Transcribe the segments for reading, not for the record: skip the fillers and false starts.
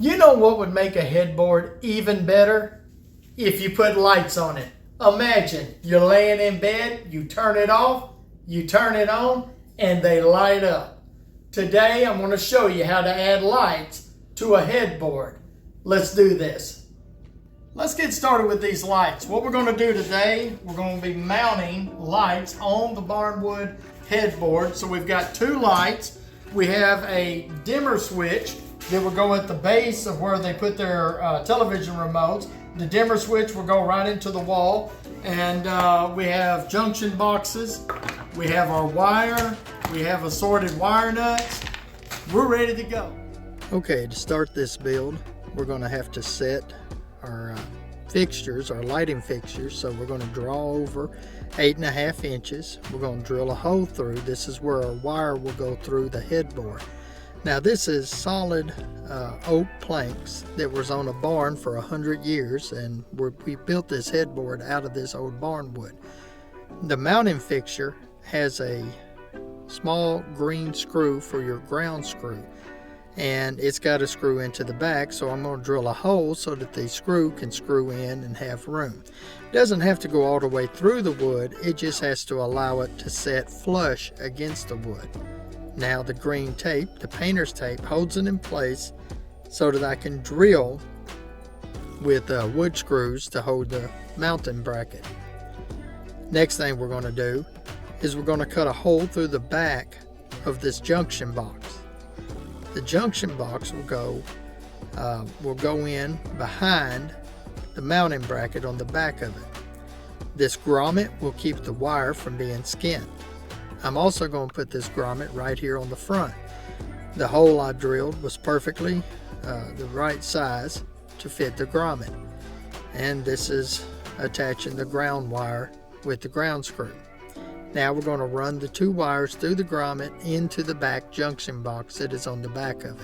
You know what would make a headboard even better? If you put lights on it. Imagine you're laying in bed, you turn it off, you turn it on, and they light up. Today I'm going to show you how to add lights to a headboard. Let's do this. Let's get started with these lights. What we're going to do today, we're going to be mounting lights on the Barnwood headboard. So we've got two lights. We have a dimmer switch that will go at the base of where they put their television remotes. The dimmer switch will go right into the wall. And we have junction boxes. We have our wire. We have assorted wire nuts. We're ready to go. Okay, to start this build, we're going to have to set our fixtures, our lighting fixtures. So we're going to draw over 8.5 inches. We're going to drill a hole through. This is where our wire will go through the headboard. Now this is solid oak planks that was on a barn for 100 years, and we built this headboard out of this old barn wood. The mounting fixture has a small green screw for your ground screw, and it's got a screw into the back, so I'm going to drill a hole so that the screw can screw in and have room. It doesn't have to go all the way through the wood, it just has to allow it to set flush against the wood. Now the green tape, the painter's tape, holds it in place so that I can drill with wood screws to hold the mounting bracket. Next thing we're going to do is we're going to cut a hole through the back of this junction box. The junction box will go in behind the mounting bracket on the back of it. This grommet will keep the wire from being skinned. I'm also going to put this grommet right here on the front. The hole I drilled was perfectly the right size to fit the grommet. And this is attaching the ground wire with the ground screw. Now we're going to run the two wires through the grommet into the back junction box that is on the back of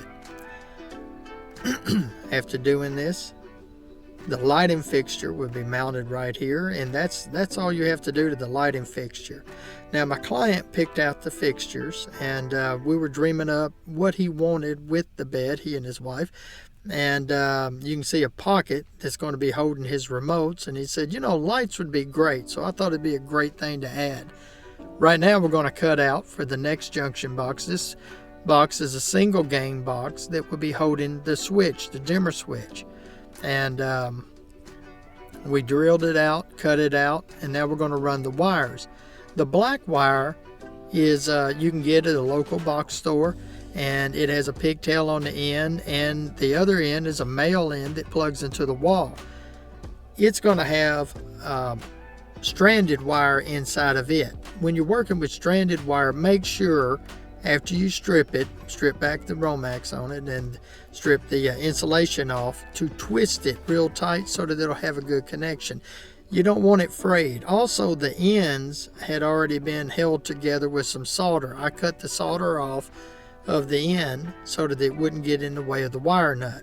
it. After doing this, the lighting fixture will be mounted right here, and that's all you have to do to the lighting fixture. Now my client picked out the fixtures, and we were dreaming up what he wanted with the bed, he and his wife. And you can see a pocket that's going to be holding his remotes, and he said, you know, lights would be great, so I thought it'd be a great thing to add. Right now we're going to cut out for the next junction box. This box is a single gang box that will be holding the switch, the dimmer switch. And we drilled it out, cut it out, and now we're going to run the wires. The black wire is you can get at a local box store, and it has a pigtail on the end, and the other end is a male end that plugs into the wall. It's going to have stranded wire inside of it. When you're working with stranded wire, make sure after you strip it, strip back the Romax on it and strip the insulation off, to twist it real tight so that it'll have a good connection. You don't want it frayed. Also, the ends had already been held together with some solder. I cut the solder off of the end so that it wouldn't get in the way of the wire nut.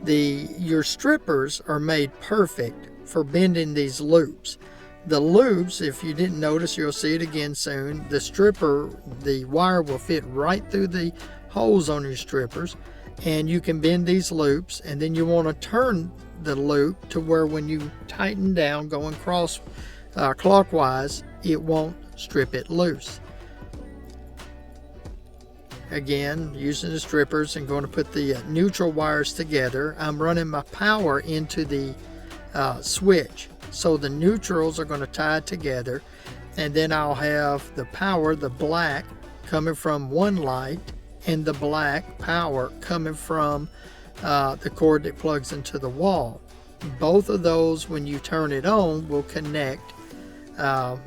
Your strippers are made perfect for bending these loops. The loops, if you didn't notice, you'll see it again soon. The stripper, the wire will fit right through the holes on your strippers, and you can bend these loops, and then you want to turn the loop to where when you tighten down going clockwise, it won't strip it loose. Again, using the strippers and going to put the neutral wires together. I'm running my power into the switch. So the neutrals are going to tie together, and then I'll have the power, the black, coming from one light, and the black power coming from the cord that plugs into the wall. Both of those, when you turn it on, will connect and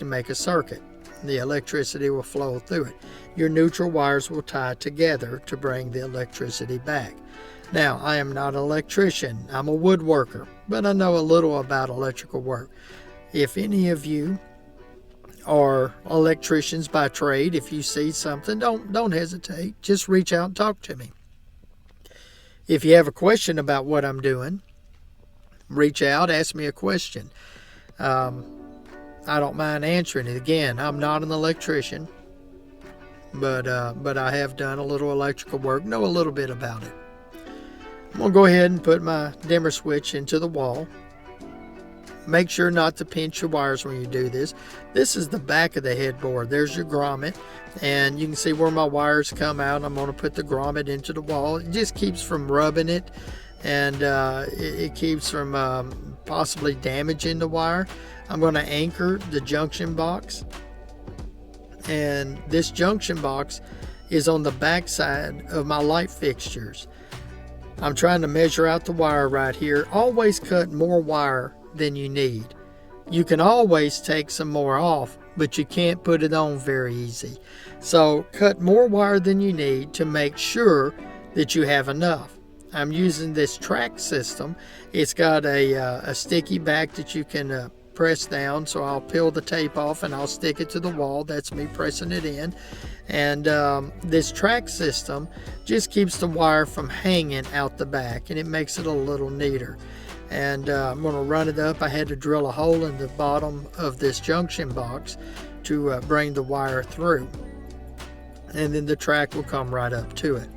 make a circuit. The electricity will flow through it. Your neutral wires will tie together to bring the electricity back. Now, I am not an electrician, I'm a woodworker, but I know a little about electrical work. If any of you are electricians by trade, if you see something, don't hesitate, just reach out and talk to me. If you have a question about what I'm doing, reach out, ask me a question. I don't mind answering it. Again, I'm not an electrician, but I have done a little electrical work, know a little bit about it. I'm going to go ahead and put my dimmer switch into the wall. Make sure not to pinch your wires when you do this. This is the back of the headboard. There's your grommet, and you can see where my wires come out. I'm going to put the grommet into the wall. It just keeps from rubbing it, and it keeps from possibly damaging the wire. I'm going to anchor the junction box, and this junction box is on the back side of my light fixtures. I'm trying to measure out the wire right here. Always cut more wire than you need. You can always take some more off, but you can't put it on very easy. So cut more wire than you need to make sure that you have enough. I'm using this track system. It's got a sticky back that you can press down, so I'll peel the tape off and I'll stick it to the wall. That's me pressing it in. And this track system just keeps the wire from hanging out the back, and it makes it a little neater. And I'm going to run it up. I had to drill a hole in the bottom of this junction box to bring the wire through, and then the track will come right up to it.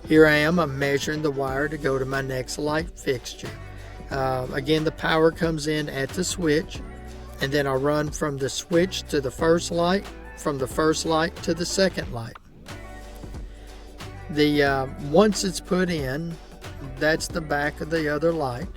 Here I am. I'm measuring the wire to go to my next light fixture. Again, the power comes in at the switch, and then I'll run from the switch to the first light, from the first light to the second light. Once it's put in, that's the back of the other light,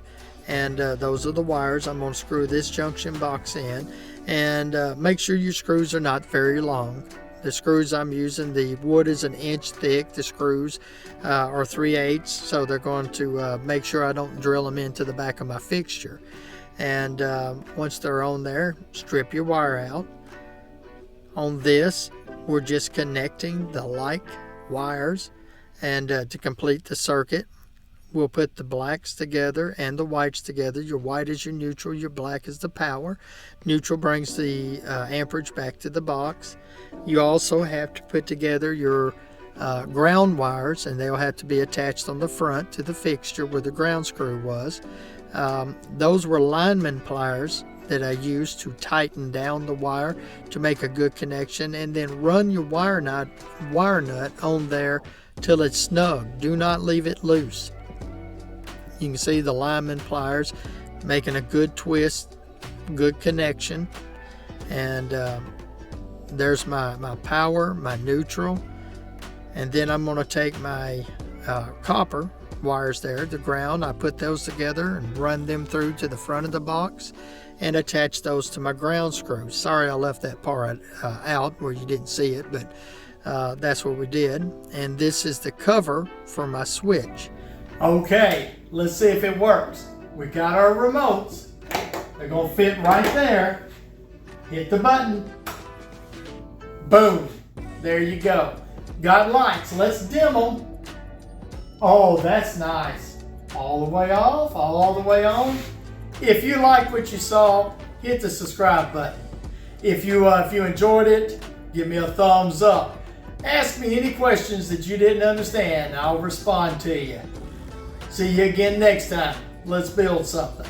and those are the wires. I'm going to screw this junction box in, and make sure your screws are not very long. The screws I'm using, the wood is 1 inch thick. The screws are 3/8, so they're going to make sure I don't drill them into the back of my fixture. And once they're on there, strip your wire out. On this, we're just connecting the light wires, and to complete the circuit, we'll put the blacks together and the whites together. Your white is your neutral, your black is the power. Neutral brings the amperage back to the box. You also have to put together your ground wires, and they'll have to be attached on the front to the fixture where the ground screw was. Those were lineman pliers that I used to tighten down the wire to make a good connection, and then run your wire nut on there till it's snug. Do not leave it loose. You can see the lineman pliers making a good twist, good connection. And there's my power, my neutral. And then I'm going to take my copper wires there, the ground. I put those together and run them through to the front of the box and attach those to my ground screws. Sorry I left that part out where you didn't see it, but that's what we did. And this is the cover for my switch. Okay, let's see if it works. We got our remotes. They're gonna fit right there. Hit the button. Boom. There you go. Got lights. Let's dim them. Oh, that's nice. All the way off, all the way on. If you like what you saw, hit the subscribe button. If you enjoyed it, give me a thumbs up. Ask me any questions that you didn't understand. I'll respond to you. See you again next time. Let's build something.